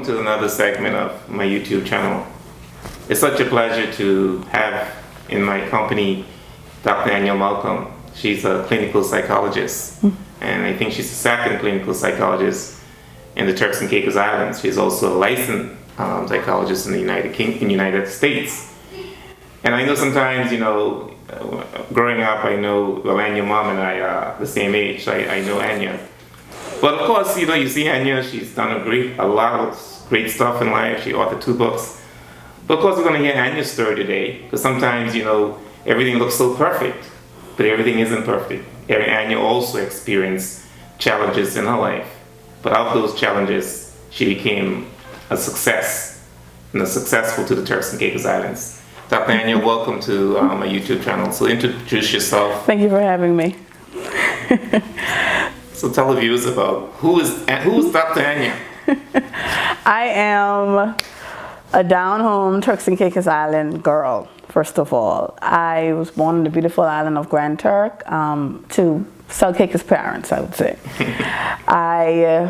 welcome to another segment of my YouTube channel. It's such a pleasure to have in my company Dr. Anya Malcolm. She's a clinical psychologist, and I think she's the second clinical psychologist in the Turks and Caicos Islands. She's also a licensed psychologist in the United States. And I know sometimes, growing up, Anya Mom and I are the same age, so I know Anya. But of course, you see Anya, she's done a lot of great stuff in life. She authored 2 books. But of course, we're going to hear Anya's story today, because sometimes, everything looks so perfect, but everything isn't perfect. Anya also experienced challenges in her life. But out of those challenges, she became a success, and successful to the Turks and Caicos Islands. Dr. Anya, welcome to my YouTube channel. So introduce yourself. Thank you for having me. So tell the viewers about who is Dr. Anya? I am a down-home Turks and Caicos Island girl, first of all. I was born on the beautiful island of Grand Turk to South Caicos parents, I would say.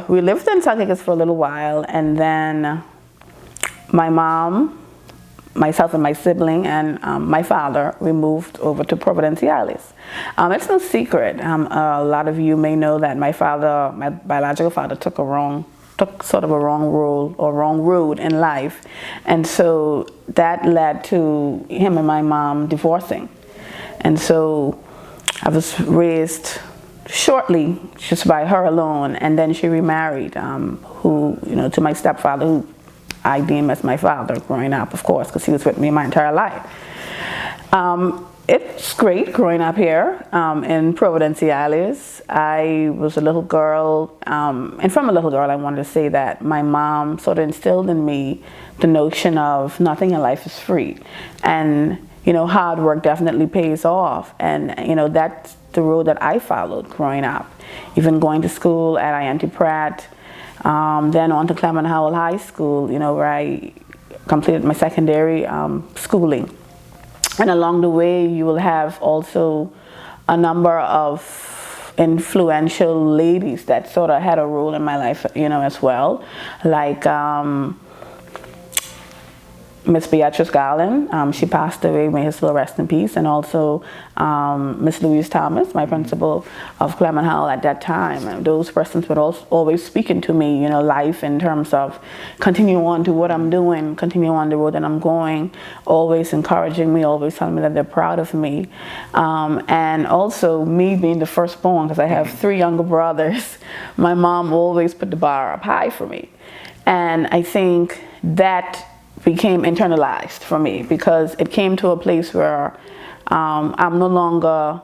We lived in South Caicos for a little while, and then my mom, myself and my sibling, and my father, we moved over to Providenciales. It's no secret. A lot of you may know that my biological father, took sort of a wrong road in life, and so that led to him and my mom divorcing. And so I was raised shortly just by her alone, and then she remarried, to my stepfather, who I deem as my father growing up, of course, because he was with me my entire life. It's great growing up here in Providenciales. I was a little girl, and from a little girl I wanted to say that my mom sort of instilled in me the notion of nothing in life is free. And, hard work definitely pays off. And, that's the road that I followed growing up. Even going to school at Iante Pratt, then on to Clement Howell High School, where I completed my secondary schooling. And along the way, you will have also a number of influential ladies that sort of had a role in my life, as well. Like Miss Beatrice Garland, she passed away, may her soul rest in peace, and also Miss Louise Thomas, my principal of Clement Howell at that time. And those persons were always speaking to me, life in terms of continue on to what I'm doing, continue on the road that I'm going, always encouraging me, always telling me that they're proud of me. And also me being the firstborn, because I have 3 younger brothers, my mom always put the bar up high for me. And I think that became internalized for me, because it came to a place where I'm no longer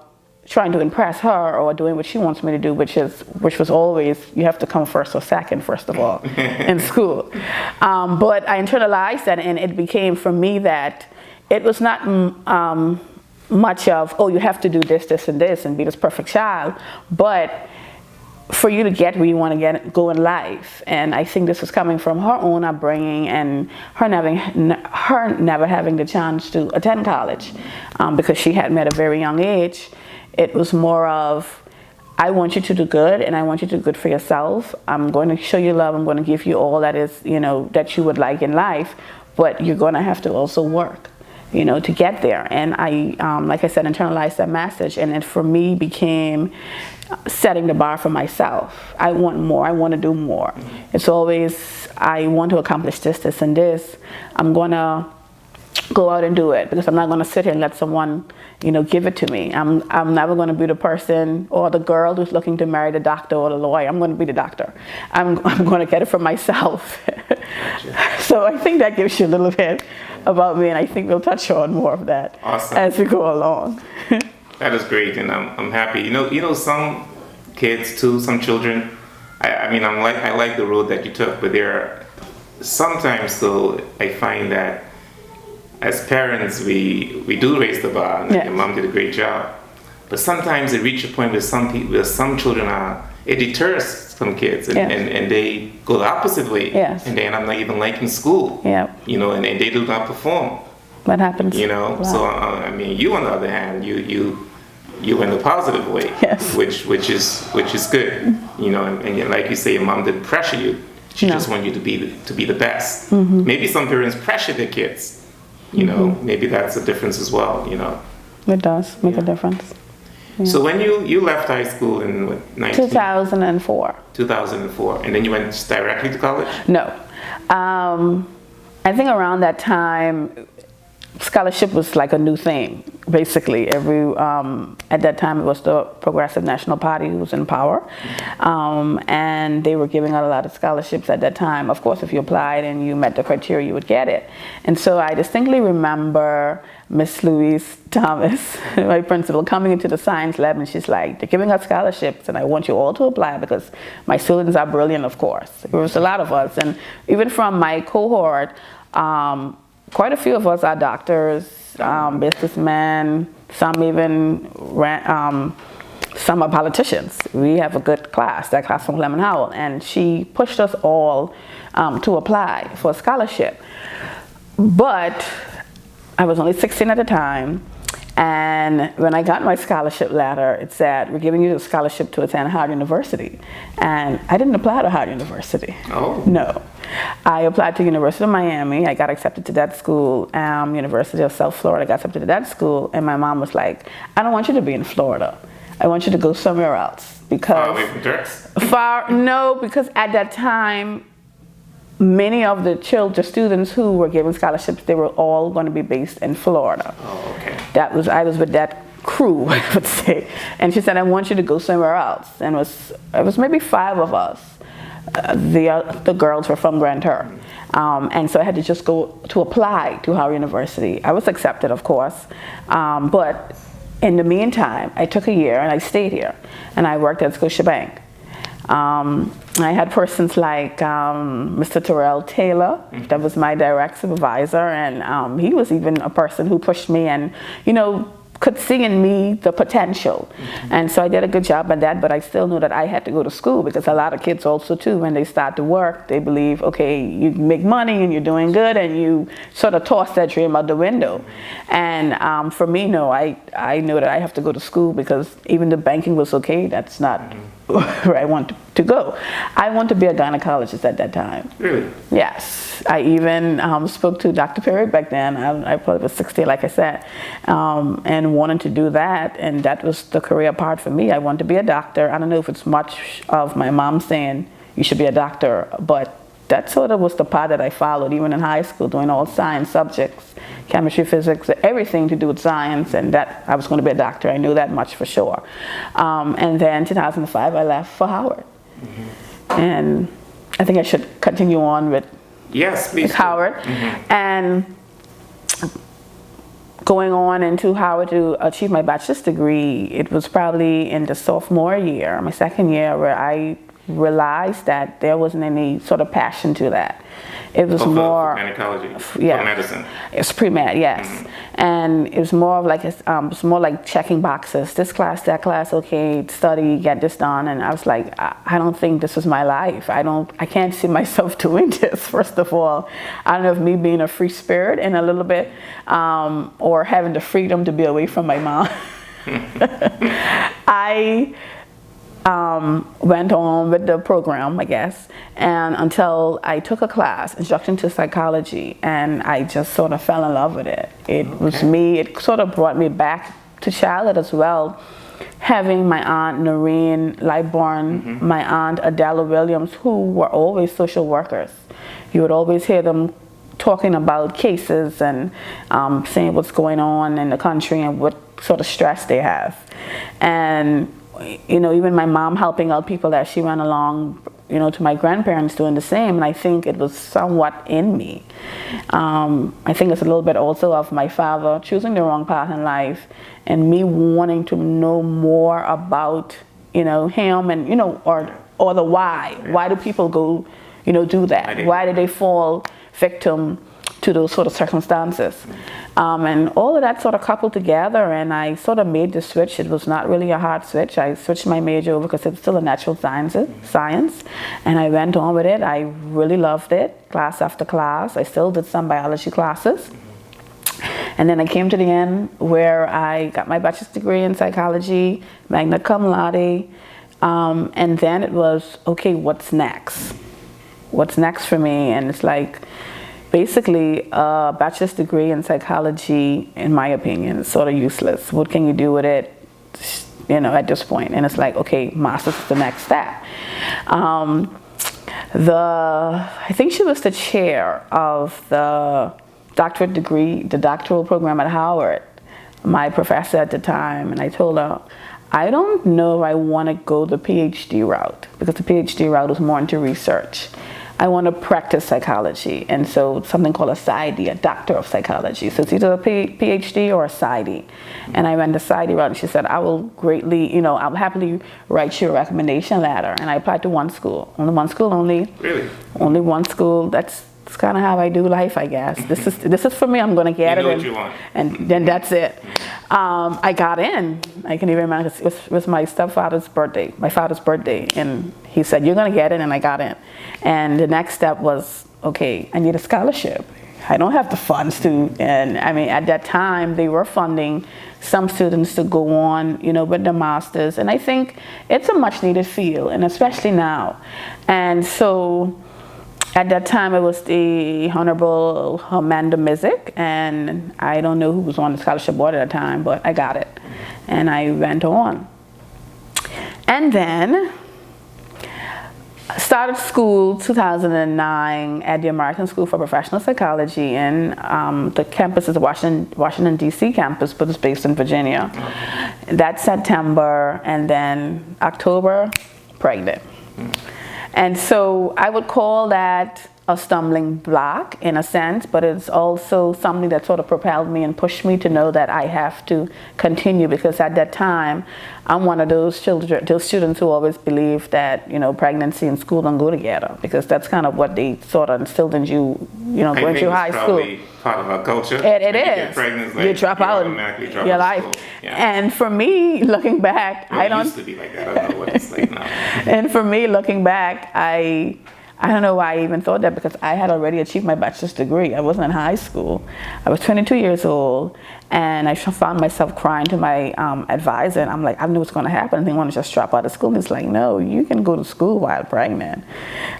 trying to impress her or doing what she wants me to do, which was always, you have to come first or second, first of all, in school. But I internalized that, and it became for me that it was not much of, oh, you have to do this, this, and this, and be this perfect child, but for you to get where you want to go in life. And I think this was coming from her own upbringing and her never having the chance to attend college, because she had me at a very young age. It was more of, I want you to do good, and I want you to do good for yourself. I'm going to show you love. I'm going to give you all that is, that you would like in life, but you're going to have to also work, to get there. And I, like I said, internalized that message, and it for me became setting the bar for myself. I want more. I want to do more. It's always, I want to accomplish this, this, and this. I'm going to go out and do it, because I'm not going to sit here and let someone, give it to me. I'm never going to be the person or the girl who's looking to marry the doctor or the lawyer. I'm going to be the doctor. I'm going to get it for myself. Gotcha. So I think that gives you a little bit about me, and I think we'll touch on more of that as we go along. That is great, and I'm happy. Some kids too, some children. I like the road that you took, but there are sometimes though I find that as parents we do raise the bar, and your mom did a great job. But sometimes it reaches a point where some children it deters some kids, and they go the opposite way, and they end up not even liking school. And they do not perform. What happens? Wow. So you on the other hand, you went the positive way, which is good, and like you say, your mom didn't pressure you. She No. just wants you to be the best. Maybe some parents pressure their kids. You know, maybe that's a difference as well. You know. It does make a difference. So when you left high school in what, 2004. 2004, and then you went directly to college? No. I think around that time, scholarship was like a new thing. Basically, at that time it was the Progressive National Party who was in power, and they were giving out a lot of scholarships at that time. Of course, if you applied and you met the criteria, you would get it. And so I distinctly remember Miss Louise Thomas, my principal, coming into the science lab, and she's like, "They're giving out scholarships, and I want you all to apply because my students are brilliant." Of course, there was a lot of us, and even from my cohort. Quite a few of us are doctors, businessmen, some even some are politicians. We have a good class, that class from Clement Howell, and she pushed us all to apply for a scholarship. But I was only 16 at the time, and when I got my scholarship letter, it said, "We're giving you a scholarship to attend Howard University." And I didn't apply to Howard University. Oh. No. I applied to University of Miami. I got accepted to that school. University of South Florida, I got accepted to that school. And my mom was like, "I don't want you to be in Florida. I want you to go somewhere else." Because Far away from Turks? No, because at that time, many of the students who were given scholarships, they were all going to be based in Florida. Oh, okay. I was with that crew, I would say. And she said, "I want you to go somewhere else." And it was maybe 5 of us. The girls were from Grand Turk. And so I had to just go to apply to Howard University. I was accepted, of course. But in the meantime, I took a year and I stayed here. And I worked at Scotiabank. I had persons like Mr. Terrell Taylor, that was my direct supervisor, and he was even a person who pushed me and, could see in me the potential. And so I did a good job at that, but I still knew that I had to go to school because a lot of kids also too, when they start to work, they believe, okay, you make money and you're doing good, and you sort of toss that dream out the window. And for me, no, I knew that I have to go to school because even the banking was okay, that's not where I want to go. I want to be a gynecologist at that time. Really? Yes. I even spoke to Dr. Perry back then. I probably was 16, like I said, and wanted to do that. And that was the career part for me. I wanted to be a doctor. I don't know if it's much of my mom saying you should be a doctor, but that sort of was the path that I followed, even in high school, doing all science subjects, chemistry, physics, everything to do with science, and that I was going to be a doctor. I knew that much for sure. And then in 2005, I left for Howard. And I think I should continue on with Howard. And going on into Howard to achieve my bachelor's degree, it was probably in the sophomore year, my second year, where I realized that there wasn't any sort of passion to that. It was more gynecology, yeah, for medicine. It's pre-med, yes. And it was more of like it's more like checking boxes. This class, that class, okay, study, get this done. And I was like, I don't think this is my life. I can't see myself doing this. First of all, I don't know if me being a free spirit and a little bit, or having the freedom to be away from my mom. I went on with the program, I guess, and until I took a class, Introduction to Psychology, and I just sort of fell in love with it. It was me, it sort of brought me back to childhood as well, having my aunt Noreen Lightborn, my aunt Adela Williams, who were always social workers. You would always hear them talking about cases and saying what's going on in the country and what sort of stress they have. And even my mom helping out people that she ran along, to my grandparents doing the same, and I think it was somewhat in me. I think it's a little bit also of my father choosing the wrong path in life and me wanting to know more about, him and, or the why. Why do people go, do that? Why did they fall victim to those sort of circumstances? And all of that sort of coupled together, and I sort of made the switch. It was not really a hard switch. I switched my major over because it was still a natural science, and I went on with it. I really loved it, class after class. I still did some biology classes. And then I came to the end where I got my bachelor's degree in psychology, magna cum laude, and then it was, okay, what's next? what's next for me? And it's like, basically, a bachelor's degree in psychology, in my opinion, is sort of useless. What can you do with it, at this point? And it's like, okay, master's is the next step. I think she was the chair of the doctoral program at Howard, my professor at the time, and I told her, I don't know if I want to go the PhD route, because the PhD route was more into research. I want to practice psychology, and so something called a PsyD, a doctor of psychology. So it's either a PhD or a PsyD. And I went the PsyD route, and she said, I will greatly, I'll happily write you a recommendation letter. And I applied to one school. Only one school only. Really? Only one school. That's kind of how I do life, I guess. This is for me. I'm going to get it. You know what you want. And then that's it. I got in. I can even remember, it was my father's birthday, and he said, you're going to get in, and I got in. And the next step was, okay, I need a scholarship. I don't have the funds to, and I mean, at that time, they were funding some students to go on, with their masters. And I think it's a much needed field, and especially now. And so at that time, it was the Honorable Amanda Mizik, and I don't know who was on the scholarship board at that time, but I got it. And I went on. And then started school 2009 at the American School for Professional Psychology, and the campus is the Washington D.C. campus, but it's based in Virginia. That's September, and then October, pregnant. And so I would call that a stumbling block in a sense, but it's also something that sort of propelled me and pushed me to know that I have to continue, because at that time I'm one of those students who always believed that pregnancy and school don't go together, because that's kind of what they sort of instilled in you, going through high school. Part of our culture. It is. You get pregnant, you drop out your life. Yeah. And for me, looking back, It used to be like that. I don't know what it's like now. And for me, looking back, I don't know why I even thought that, because I had already achieved my bachelor's degree. I wasn't in high school. I was 22 years old, and I found myself crying to my advisor, and I'm like, I knew what's going to happen. I didn't want to just drop out of school. And he's like, no, you can go to school while pregnant.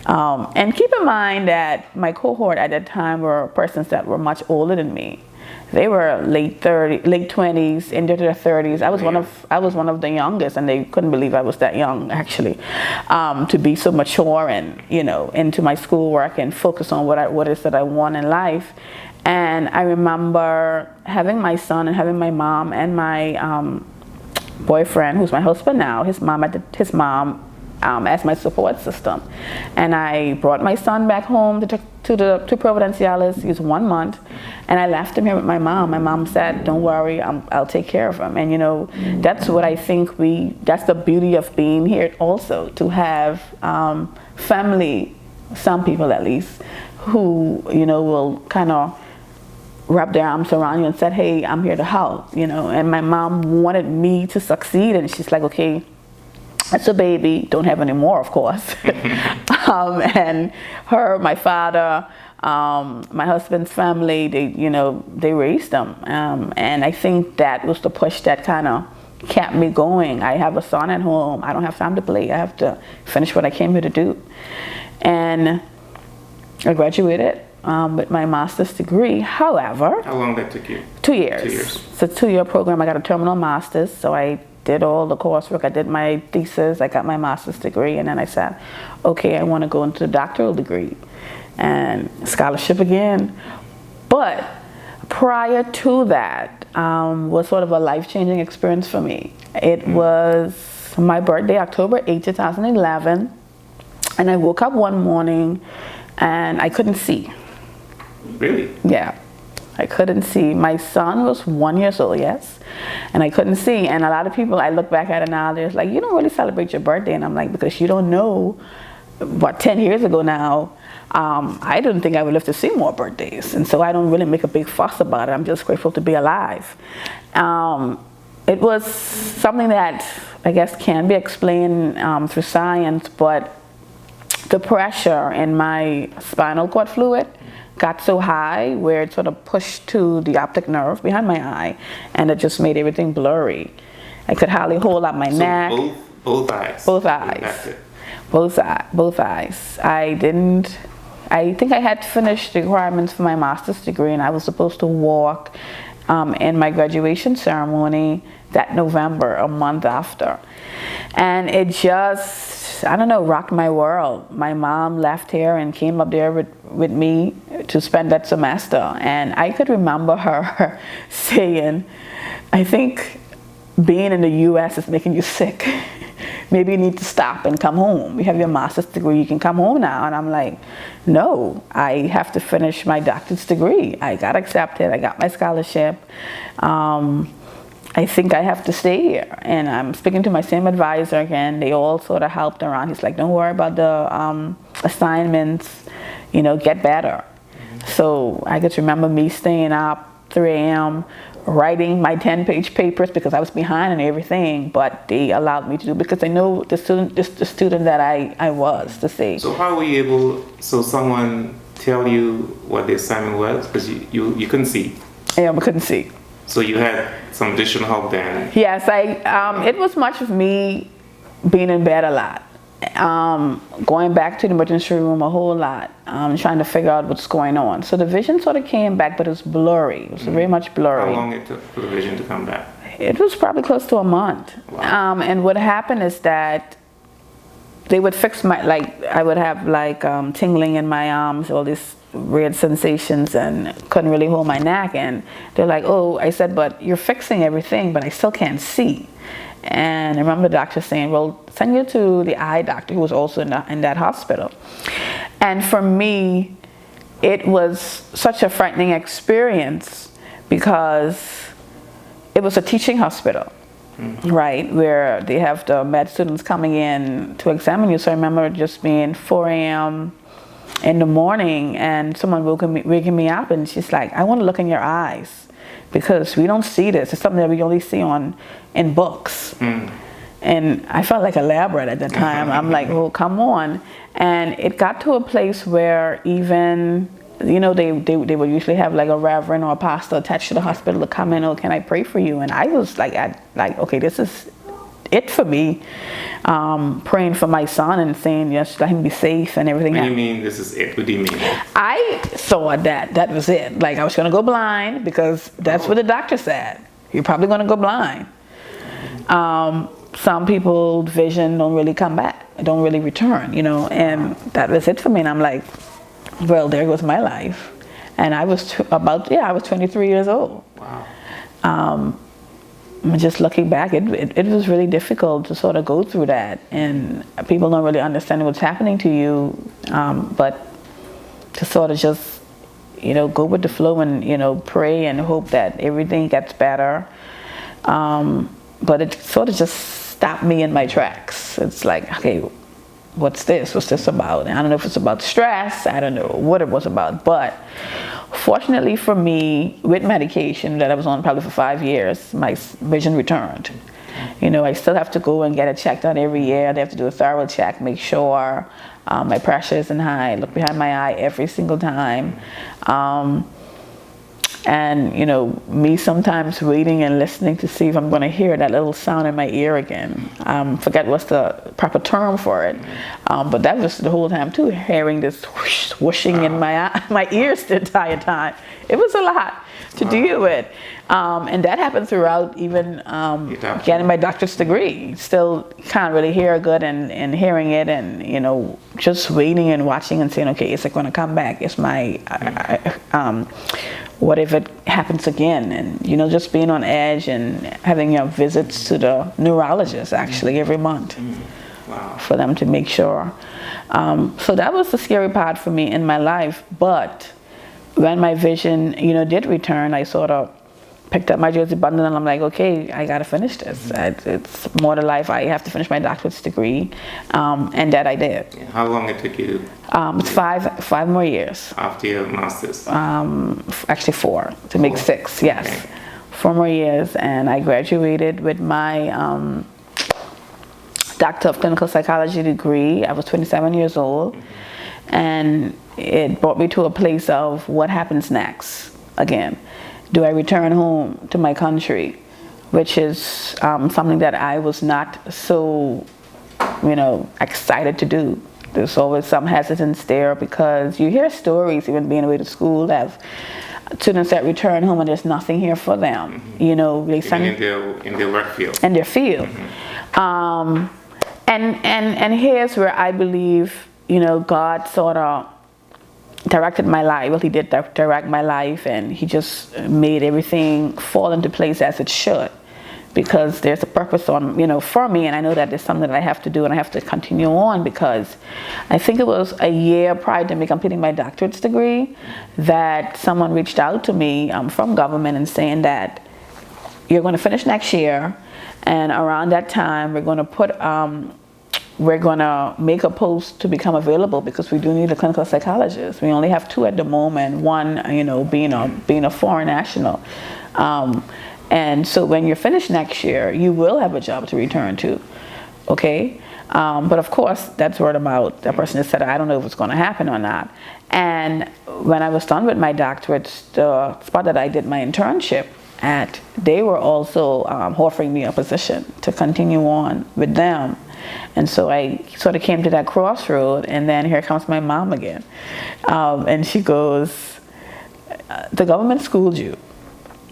And keep in mind that my cohort at that time were persons that were much older than me. They were late 20s, into their 30s. I was one of the youngest, and they couldn't believe I was that young, actually, to be so mature and into my schoolwork and focus on what it is that I want in life. And I remember having my son and having my mom and my boyfriend, who's my husband now, his mom as my support system. And I brought my son back home to Providenciales. He was 1 month, and I left him here with my mom. My mom said, don't worry, I'll take care of him. And that's what I think that's the beauty of being here also, to have family, some people at least, who will kind of wrap their arms around you and said, hey, I'm here to help, and my mom wanted me to succeed, and she's like, okay, that's a baby, don't have any more, of course. And my father, my husband's family, they raised them. And I think that was the push that kind of kept me going. I have a son at home. I don't have time to play. I have to finish what I came here to do. And I graduated with my master's degree. However, how long that took you? 2 years. 2 years. It's a 2-year program. I got a terminal master's, so I did all the coursework. I did my thesis. I got my master's degree, and then I said, okay, I want to go into the doctoral degree and scholarship again. But prior to that was sort of a life-changing experience for me. It was my birthday, October 8, 2011, and I woke up one morning and I couldn't see. Really? Yeah. I couldn't see. My son was 1 year old, yes, and I couldn't see. And a lot of people, I look back at it now, they're like, you don't really celebrate your birthday. And I'm like, because you don't know, 10 years ago now, I didn't think I would live to see more birthdays. And so I don't really make a big fuss about it. I'm just grateful to be alive. It was something that I guess can be explained through science, but the pressure in my spinal cord fluid got so high where it sort of pushed to the optic nerve behind my eye, and it just made everything blurry. I could hardly hold up my neck. Both eyes. Both eyes. That's it. Both eyes. I think I had finished the requirements for my master's degree, and I was supposed to walk in my graduation ceremony that November, a month after. And it just, I don't know, rocked my world. My mom left here and came up there with me to spend that semester. And I could remember her saying, I think being in the US is making you sick. Maybe you need to stop and come home. You have your master's degree, you can come home now. And I'm like, no, I have to finish my doctorate degree. I got accepted, I got my scholarship. I think I have to stay here. And I'm speaking to my same advisor again. They all sort of helped around. He's like, don't worry about the assignments, get better. So I just remember me staying up 3 a.m., writing my 10-page papers because I was behind and everything, but they allowed me to do because they know the student that I was, to say. So how were you able, someone tell you what the assignment was? Because you couldn't see. Yeah, we couldn't see. So you had some additional help then? Yes, it was much of me being in bed a lot. Going back to the emergency room a whole lot, trying to figure out what's going on. So the vision sort of came back, but it was blurry. It was very much blurry. How long it took for the vision to come back? It was probably close to a month. Wow. And what happened is that they would fix I would have tingling in my arms, all these weird sensations, and couldn't really hold my neck. And they're like, oh, I said, but you're fixing everything, but I still can't see. And I remember the doctor saying, well, send you to the eye doctor, who was also in that hospital. And for me, it was such a frightening experience because it was a teaching hospital, right, where they have the med students coming in to examine you. So I remember just being 4 a.m. in the morning and someone waking me up, and she's like, I want to look in your eyes, because we don't see this. It's something that we only see in books. And I felt like a lab rat at that time. I'm like, well, come on. And it got to a place where even, they would usually have like a reverend or a pastor attached to the hospital to come in, oh, can I pray for you? And I was like, okay, this is it for me. Praying for my son and saying, yes, let him be safe and everything. What do you mean this is it? What do you mean? I thought that was it. Like I was going to go blind because that's what the doctor said. You're probably going to go blind. Some people's vision don't really come back. It don't really return, and that was it for me. And I'm like, well, there goes my life. And I was I was 23 years old. Wow. Just looking back, it was really difficult to sort of go through that, and people don't really understand what's happening to you, but to sort of just, go with the flow and, pray and hope that everything gets better. But it sort of just stopped me in my tracks. It's like, okay, what's this? What's this about? And I don't know if it's about stress. I don't know what it was about, but fortunately for me, with medication that I was on probably for 5 years, my vision returned. I still have to go and get it checked out every year. They have to do a thorough check, make sure my pressure isn't high, look behind my eye every single time. And me sometimes waiting and listening to see if I'm going to hear that little sound in my ear again. Forget what's the proper term for it, but that was the whole time too, hearing this whooshing in my ears the entire time. It was a lot to deal with, and that happened throughout even getting my doctorate degree. Still can't really hear good, and hearing it, and just waiting and watching and saying, okay, is it going to come back? Is my what if it happens again? And just being on edge and having visits to the neurologist actually every month. Wow. For them to make sure. So that was the scary part for me in my life. But when my vision did return, I sort of picked up my jersey button and I'm like, okay, I gotta finish this. It's more to life. I have to finish my doctorate degree, and that I did. How long it took you? It's five more years. After your master's? Actually 4 to make 6. Yes, okay. 4 more years, and I graduated with my Doctor of Clinical Psychology degree. I was 27 years old, and it brought me to a place of what happens next again. Do I return home to my country, which is something that I was not so excited to do. There's always some hesitance there because you hear stories, even being away to school, of students that return home and there's nothing here for them. They send in their work field. In their field. And here's where I believe, God sort of directed my life. Well, he did direct my life, and he just made everything fall into place as it should. Because there's a purpose for me, and I know that there's something that I have to do, and I have to continue on, because I think it was a year prior to me completing my doctorate's degree that someone reached out to me from government and saying that you're going to finish next year, and around that time we're going to make a post to become available, because we do need a clinical psychologist. We only have 2 at the moment, one being a foreign national. And so when you're finished next year, you will have a job to return to, okay? But of course, that's word of mouth. That person just said, I don't know if it's going to happen or not. And when I was done with my doctorate, the spot that I did my internship at, they were also offering me a position to continue on with them. And so I sort of came to that crossroad, and then here comes my mom again. And she goes, the government schooled you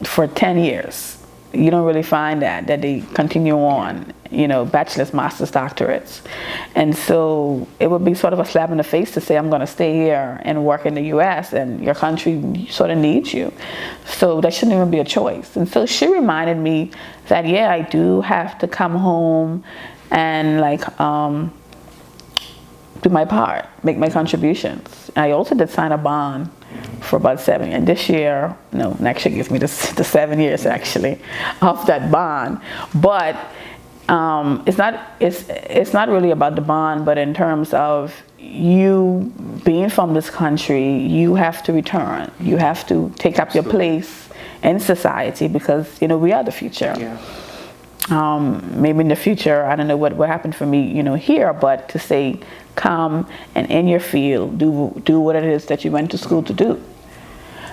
for 10 years. You don't really find that they continue on, bachelor's, master's, doctorates. And so it would be sort of a slap in the face to say, I'm going to stay here and work in the U.S. and your country sort of needs you. So that shouldn't even be a choice. And so she reminded me that, I do have to come home and do my part, make my contributions. I also did sign a bond for about 7 years. And this year, next year gives me the 7 years actually of that bond. But it's not really about the bond, but in terms of you being from this country, you have to return. You have to take up your place in society, because we are the future. Maybe in the future, I don't know what will happen for me, here, but to say, come and in your field, do what it is that you went to school to do.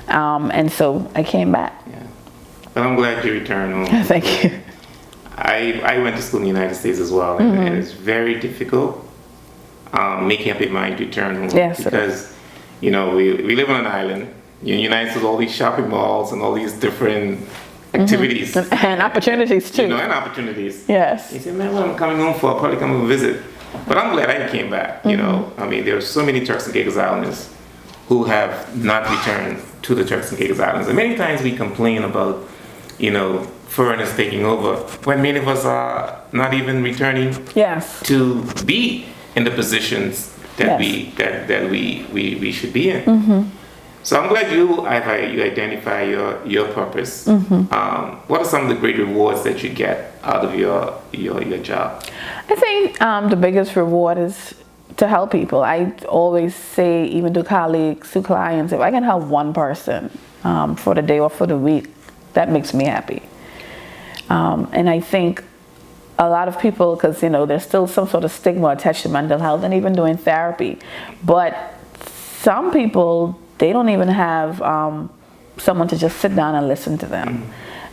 And so I came back. Well, I'm glad you returned home. Thank you. I went to school in the United States as well, and it's very difficult making up your mind to return home. Yes, because, we live on an island. In the United States, all these shopping malls and all these different activities. And opportunities too. And opportunities. Yes. You say, man, what I'm coming home for? I'll probably come and visit. But I'm glad I came back, there are so many Turks and Caicos Islanders who have not returned to the Turks and Caicos Islands. And many times we complain about, foreigners taking over, when many of us are not even returning to be in the positions that we should be in. So I'm glad you identify your purpose. What are some of the great rewards that you get out of your job? I think the biggest reward is to help people. I always say, even to colleagues, to clients, if I can help one person for the day or for the week, that makes me happy. And I think a lot of people, because there's still some sort of stigma attached to mental health and even doing therapy, but some people, they don't even have someone to just sit down and listen to them.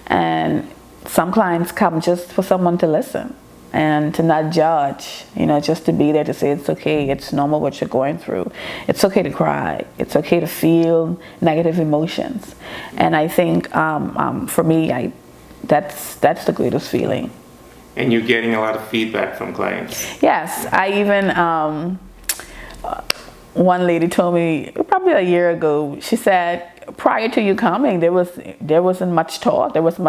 And some clients come just for someone to listen and to not judge, just to be there to say it's okay, it's normal what you're going through. It's okay to cry. It's okay to feel negative emotions. And I think for me, that's the greatest feeling. And you're getting a lot of feedback from clients. Yes, I even one lady told me probably a year ago, she said, prior to you coming, there wasn't much talk. There was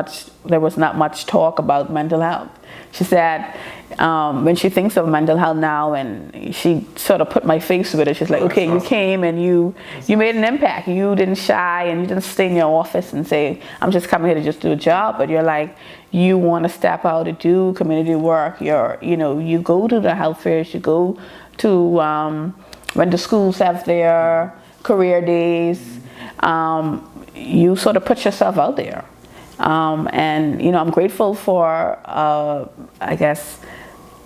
not much talk about mental health. She said, when she thinks of mental health now, and she sort of put my face with it, she's like, okay, you came and you made an impact. You didn't shy and you didn't stay in your office and say, I'm just coming here to just do a job, but you're like, you want to step out to do community work. You go to the health fairs, you go to when the schools have their career days, you sort of put yourself out there. And I'm grateful for,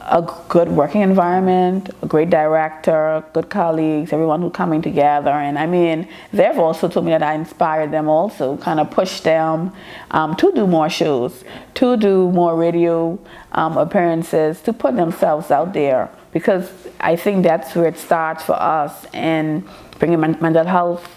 a good working environment, a great director, good colleagues, everyone who coming together. And I mean, they've also told me that I inspired them also, kind of pushed them to do more shows, to do more radio appearances, to put themselves out there, because I think that's where it starts for us in bringing mental health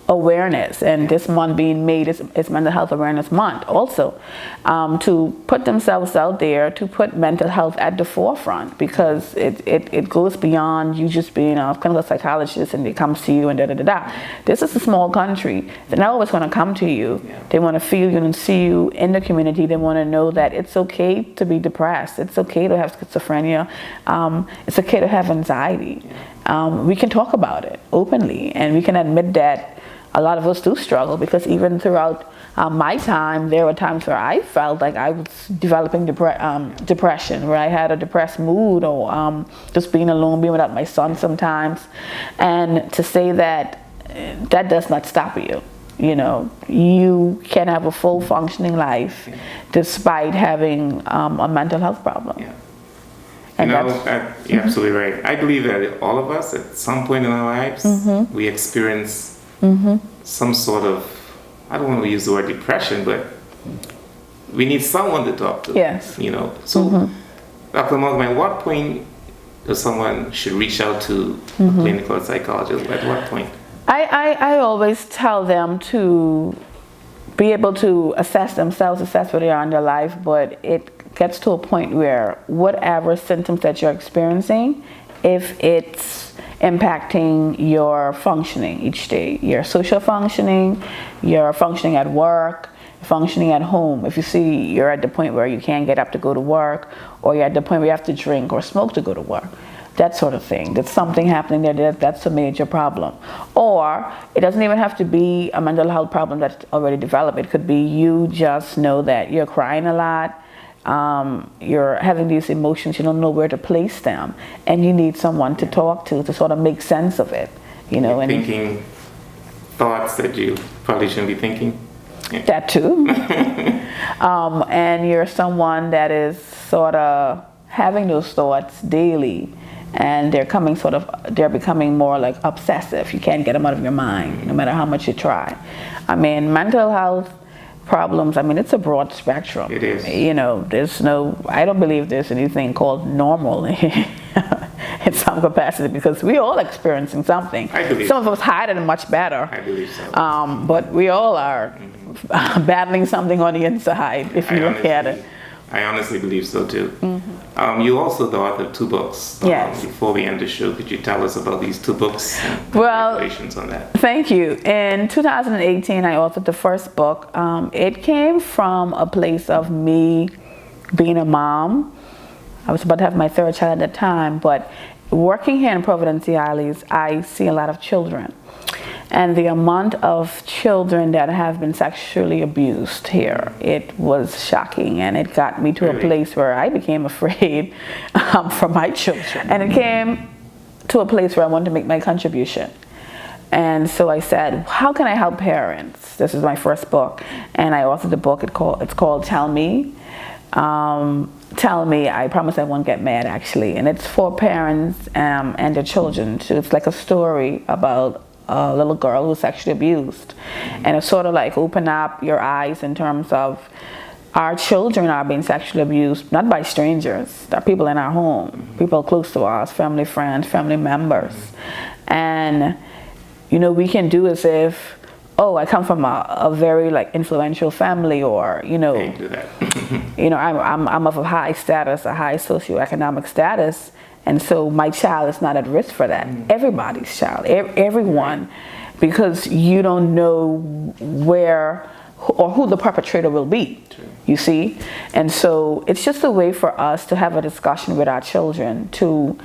awareness, and this month being made is Mental Health Awareness Month also, to put themselves out there, to put mental health at the forefront, because it goes beyond you just being a clinical psychologist and they come to you and da-da-da-da. This is a small country. They're not always going to come to you. They want to feel you and see you in the community. They want to know that it's okay to be depressed. It's okay to have schizophrenia. It's okay to have anxiety. We can talk about it openly, and we can admit that a lot of us do struggle, because even throughout my time, there were times where I felt like I was developing depression, where I had a depressed mood, or just being alone, being without my son sometimes. And to say that that does not stop you. You know, you can have a full functioning life despite having a mental health problem. Yeah. And you're absolutely right. I believe that all of us, at some point in our lives, we experience some sort of, I don't want to use the word depression, but we need someone to talk to. Yes. You know. So, Dr. Malcolm, at what point does someone should reach out to a clinical psychologist? At what point? I always tell them to be able to assess themselves, assess where they are in their life, but it gets to a point where whatever symptoms that you're experiencing, if it's impacting your functioning each day, your social functioning, your functioning at work, functioning at home. If you see you're at the point where you can't get up to go to work, or you're at the point where you have to drink or smoke to go to work, that sort of thing, that's something happening there, that's a major problem. Or it doesn't even have to be a mental health problem that's already developed. It could be you just know that you're crying a lot, you're having these emotions, you don't know where to place them, and you need someone to talk to sort of make sense of it, you know. You're thinking thoughts that you probably shouldn't be thinking. Yeah. That too. And you're someone that is sort of having those thoughts daily, and they're becoming more like obsessive. You can't get them out of your mind, no matter how much you try. I mean, mental health problems, I mean, it's a broad spectrum. It is. You know, I don't believe there's anything called normal in some capacity, because we all experiencing something. I believe some of us hide it much better. I believe so. But we all are battling something on the inside, if you look at it. I honestly believe so too. You also the author of 2 books. Yes. Before we end the show, could you tell us about these 2 books? Well, congratulations on that. Thank you. In 2018, I authored the first book. It came from a place of me being a mom. I was about to have my 3rd child at the time, but working here in Providence Isles, I see a lot of children. And the amount of children that have been sexually abused here, it was shocking, and it got me to a place where I became afraid for my children. And it came to a place where I wanted to make my contribution. And so I said, how can I help parents? This is my first book, and I authored the book. It's called Tell Me. Tell Me, I promise I won't get mad, actually. And it's for parents and their children. So it's like a story about a little girl who was sexually abused, and it's sort of like open up your eyes in terms of our children are being sexually abused, not by strangers. They're people in our home, people close to us, family, friends, family members. And you know, we can do as if, oh, I come from a very like influential family, or you know, you know, I'm of a high status, a high socioeconomic status. And so my child is not at risk for that. Everybody's child, everyone, because you don't know where or who the perpetrator will be, you see? And so it's just a way for us to have a discussion with our children, to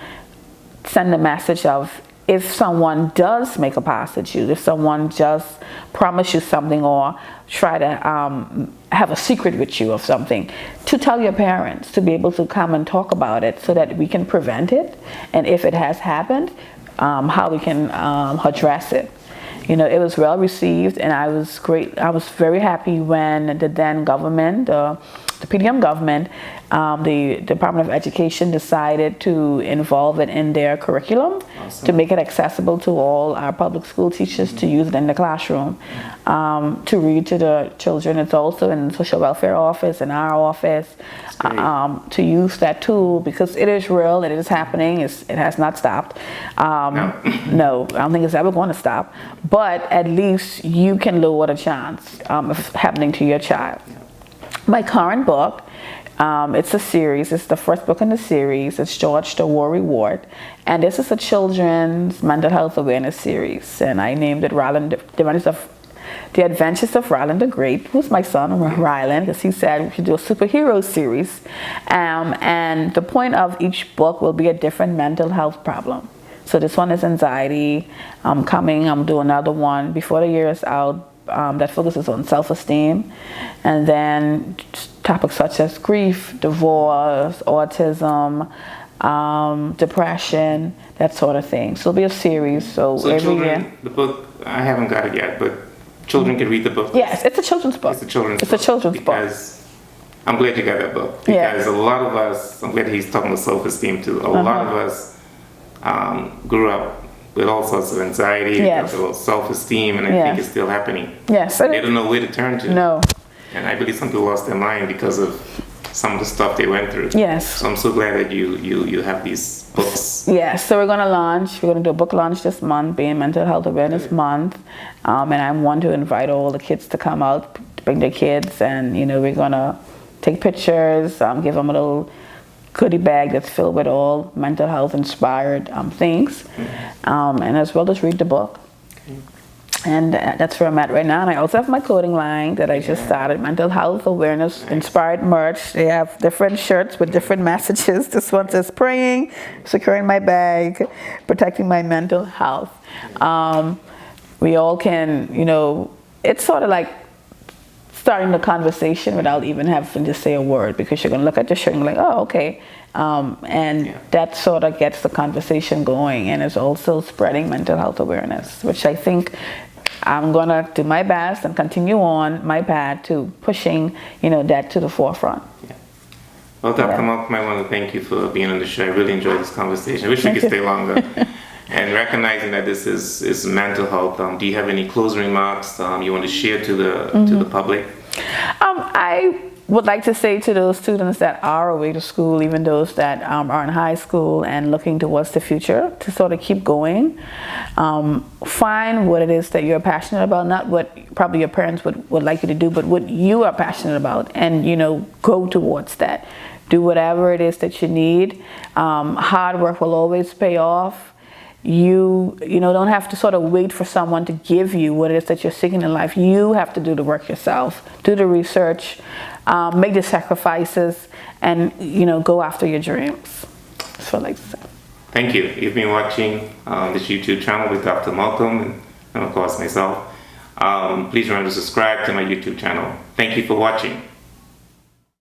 send a message of, if someone does make a pass at you, if someone just promise you something or try to have a secret with you of something, to tell your parents, to be able to come and talk about it so that we can prevent it. And if it has happened, how we can address it. You know, it was well received, and I was very happy when the then government, the PDM government, the Department of Education decided to involve it in their curriculum to make it accessible to all our public school teachers to use it in the classroom, to read to the children. It's also in the social welfare office, in our office, to use that tool because it is real, it is happening, it has not stopped. No, I don't think it's ever going to stop, but at least you can lower the chance of happening to your child. My current book, it's a series. It's the first book in the series. It's George the War Reward, and this is a children's mental health awareness series. And I named it The Adventures of Ryland the Great, who's my son, Ryland, because he said we should do a superhero series. And the point of each book will be a different mental health problem. So this one is anxiety. I'm doing another one before the year is out. That focuses on self-esteem, and then topics such as grief, divorce, autism, depression, that sort of thing. So it'll be a series. So every children, year. The book, I haven't got it yet, but children can read the book. Yes, it's a children's book. It's a children's book. Because I'm glad you got that book. Because a lot of us, I'm glad he's talking about self-esteem too. A lot of us grew up with all sorts of anxiety, self-esteem, and I think it's still happening. Yes. They don't know where to turn to. No. And I believe some people lost their mind because of some of the stuff they went through. Yes. So I'm so glad that you have these books. Yes. So we're going to do a book launch this month, being Mental Health Awareness Month. And I want to invite all the kids to come out, to bring their kids, and we're going to take pictures, give them a little goodie bag that's filled with all mental health inspired things, and as well as read the book. And that's where I'm at right now. And I also have my clothing line that I just started, Mental Health Awareness Inspired Merch. They have different shirts with different messages. This one says praying, securing my bag, protecting my mental health. We all can, it's sort of like starting the conversation without even having to say a word, because you're going to look at the shirt and be like, oh, okay. That sort of gets the conversation going, and it's also spreading mental health awareness, which I think I'm going to do my best and continue on my path to pushing, that to the forefront. Yeah. Well, Dr. Malcolm, I want to thank you for being on the show. I really enjoyed this conversation. I wish we could stay longer. And recognizing that this is mental health, do you have any closing remarks you want to share to the public? I would like to say to those students that are away to school, even those that are in high school and looking towards the future, to sort of keep going. Find what it is that you're passionate about, not what probably your parents would like you to do, but what you are passionate about, and go towards that. Do whatever it is that you need. Hard work will always pay off. You don't have to sort of wait for someone to give you what it is that you're seeking in life. You have to do the work yourself, do the research, make the sacrifices, and go after your dreams. That's what I like to say. Thank you. You've been watching this YouTube channel with Dr. Malcolm and of course myself. Please remember to subscribe to my YouTube channel. Thank you for watching.